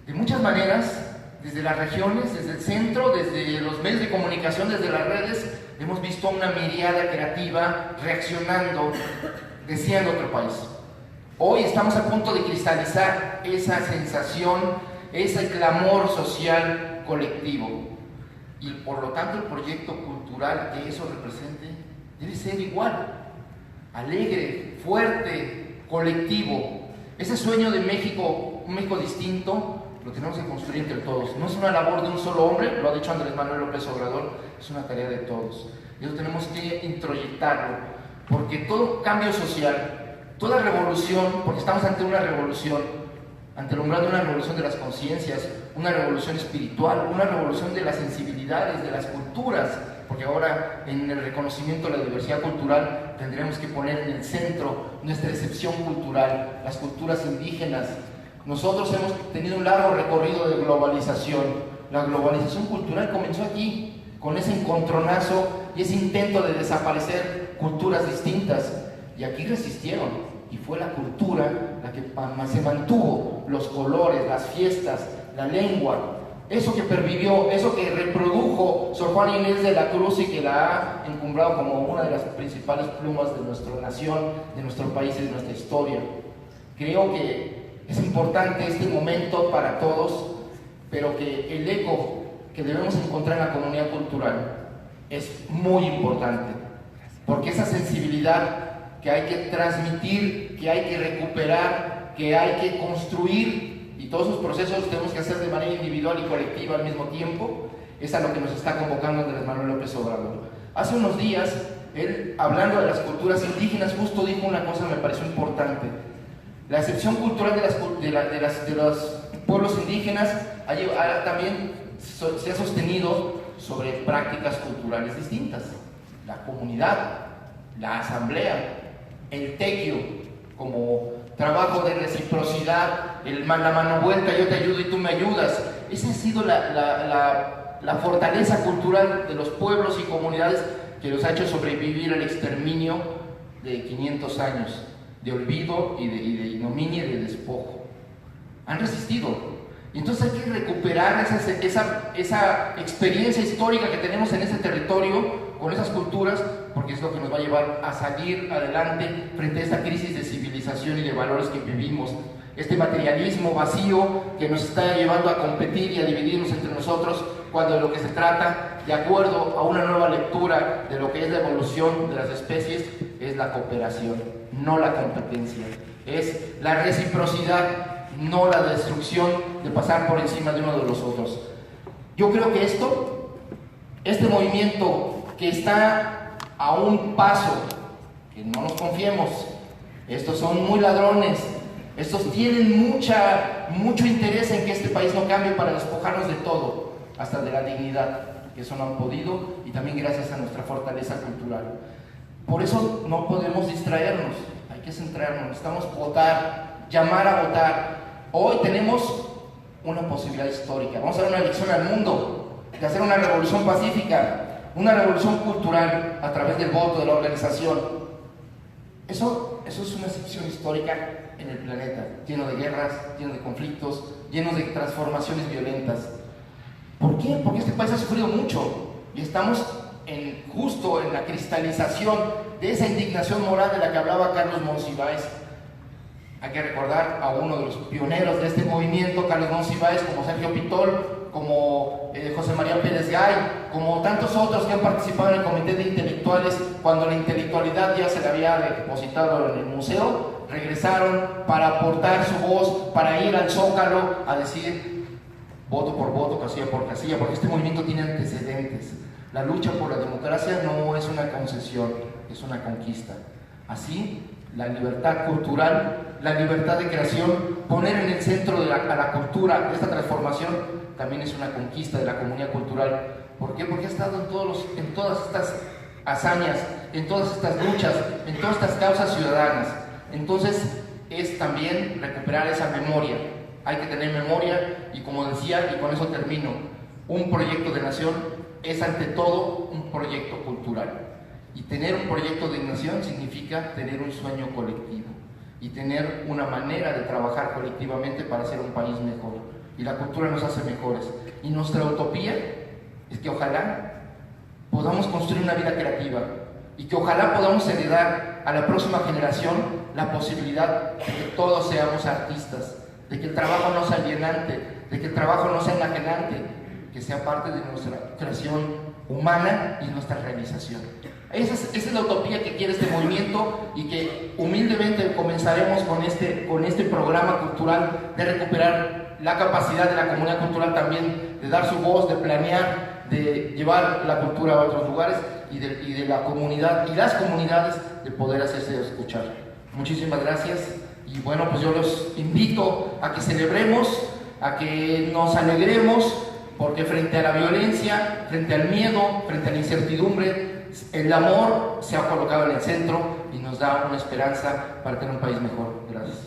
De muchas maneras, desde las regiones, desde el centro, desde los medios de comunicación, desde las redes, hemos visto una mirada creativa reaccionando, deseando otro país. Hoy estamos a punto de cristalizar esa sensación, ese clamor social colectivo. Y por lo tanto el proyecto cultural que eso represente debe ser igual, alegre, fuerte, colectivo. Ese sueño de México, un México distinto, lo tenemos que construir entre todos. No es una labor de un solo hombre, lo ha dicho Andrés Manuel López Obrador, es una tarea de todos. Y eso tenemos que introyectarlo, porque todo cambio social, toda revolución, porque estamos ante una revolución, ante el umbral de una revolución de las conciencias, una revolución espiritual, una revolución de las sensibilidades, de las culturas, porque ahora en el reconocimiento de la diversidad cultural tendremos que poner en el centro nuestra excepción cultural, las culturas indígenas. Nosotros hemos tenido un largo recorrido de globalización. La globalización cultural comenzó aquí, con ese encontronazo y ese intento de desaparecer culturas distintas, y aquí resistieron, y fue la cultura la que se mantuvo, los colores, las fiestas, la lengua, eso que pervivió, eso que reprodujo Sor Juana Inés de la Cruz y que la ha encumbrado como una de las principales plumas de nuestra nación, de nuestro país y de nuestra historia. Creo que es importante este momento para todos, pero que el eco que debemos encontrar en la comunidad cultural es muy importante, porque esa sensibilidad que hay que transmitir, que hay que recuperar, que hay que construir, y todos esos procesos los tenemos que hacer de manera individual y colectiva al mismo tiempo, es a lo que nos está convocando Andrés Manuel López Obrador. Hace unos días, él, hablando de las culturas indígenas, justo dijo una cosa que me pareció importante. La excepción cultural de los pueblos indígenas también se ha sostenido sobre prácticas culturales distintas. La comunidad, la asamblea, el tequio como trabajo de reciprocidad, la mano vuelta, yo te ayudo y tú me ayudas. Esa ha sido la fortaleza cultural de los pueblos y comunidades que los ha hecho sobrevivir al exterminio de 500 años de olvido y de ignominia y de despojo. Han resistido. Y entonces hay que recuperar esa experiencia histórica que tenemos en ese territorio, con esas culturas, porque es lo que nos va a llevar a salir adelante frente a esta crisis de civilización y de valores que vivimos. Este materialismo vacío que nos está llevando a competir y a dividirnos entre nosotros, cuando de lo que se trata, de acuerdo a una nueva lectura de lo que es la evolución de las especies, es la cooperación, no la competencia. Es la reciprocidad, no la destrucción de pasar por encima de uno de los otros. Yo creo que este movimiento que está a un paso, que no nos confiemos, estos son muy ladrones, estos tienen mucho interés en que este país no cambie para despojarnos de todo, hasta de la dignidad, que eso no han podido, y también gracias a nuestra fortaleza cultural. Por eso no podemos distraernos, hay que centrarnos, necesitamos votar, llamar a votar. Hoy tenemos una posibilidad histórica, vamos a dar una lección al mundo, de hacer una revolución pacífica, una revolución cultural a través del voto, de la organización. Eso es una excepción histórica en el planeta, lleno de guerras, lleno de conflictos, lleno de transformaciones violentas. ¿Por qué? Porque este país ha sufrido mucho y estamos justo en la cristalización de esa indignación moral de la que hablaba Carlos Monsiváis. Hay que recordar a uno de los pioneros de este movimiento, Carlos Monsiváis, como Sergio Pitol, como José María Pérez Gay, como tantos otros que han participado en el Comité de Intelectuales cuando la intelectualidad ya se le había depositado en el museo, regresaron para aportar su voz, para ir al Zócalo a decir voto por voto, casilla por casilla, porque este movimiento tiene antecedentes. La lucha por la democracia no es una concesión, es una conquista. Así, la libertad cultural, la libertad de creación, poner en el centro a la cultura de esta transformación, también es una conquista de la comunidad cultural. ¿Por qué? Porque ha estado en todas estas hazañas, en todas estas luchas, en todas estas causas ciudadanas. Entonces, es también recuperar esa memoria. Hay que tener memoria y, como decía, y con eso termino, un proyecto de nación es ante todo un proyecto cultural. Y tener un proyecto de nación significa tener un sueño colectivo y tener una manera de trabajar colectivamente para hacer un país mejor. Y la cultura nos hace mejores. Y nuestra utopía es que ojalá podamos construir una vida creativa y que ojalá podamos heredar a la próxima generación la posibilidad de que todos seamos artistas, de que el trabajo no sea alienante, de que el trabajo no sea enajenante, que sea parte de nuestra creación humana y nuestra realización. Esa es la utopía que quiere este movimiento y que humildemente comenzaremos con este programa cultural de recuperar la capacidad de la comunidad cultural también de dar su voz, de planear, de llevar la cultura a otros lugares y de la comunidad y las comunidades de poder hacerse escuchar. Muchísimas gracias y bueno, pues yo los invito a que celebremos, a que nos alegremos, porque frente a la violencia, frente al miedo, frente a la incertidumbre, el amor se ha colocado en el centro y nos da una esperanza para tener un país mejor. Gracias.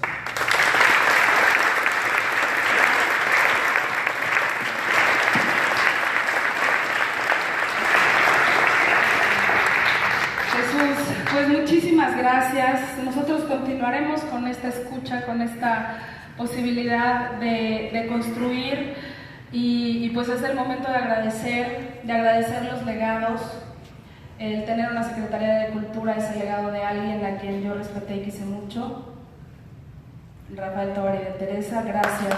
Jesús, pues muchísimas gracias. Nosotros continuaremos con esta escucha, con esta posibilidad de construir Y pues es el momento de agradecer los legados. El tener una Secretaría de Cultura es el legado de alguien a quien yo respeté y quise mucho. Rafael Tovar y de Teresa, gracias.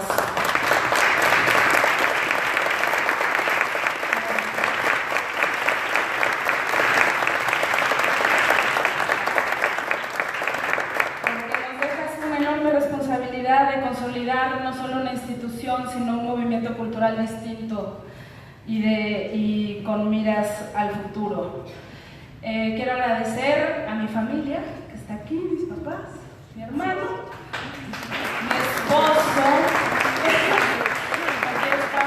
De consolidar no solo una institución, sino un movimiento cultural distinto y con miras al futuro. Quiero agradecer a mi familia, que está aquí, mis papás, mi hermano, mi esposo, aquí está,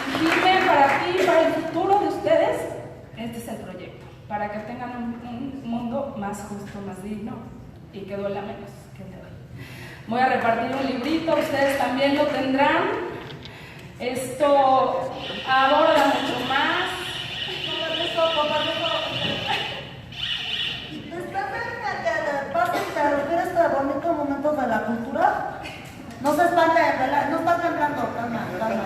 y Jimé, para ti, para el futuro de ustedes, este es el proyecto, para que tengan un mundo más justo, más digno y que duela menos que el de hoy. Voy a repartir un librito, ustedes también lo tendrán. Esto aborda mucho más. ¿Vas a interrumpir este bonito momento de la cultura? No se espante, no está temblando, calma, calma.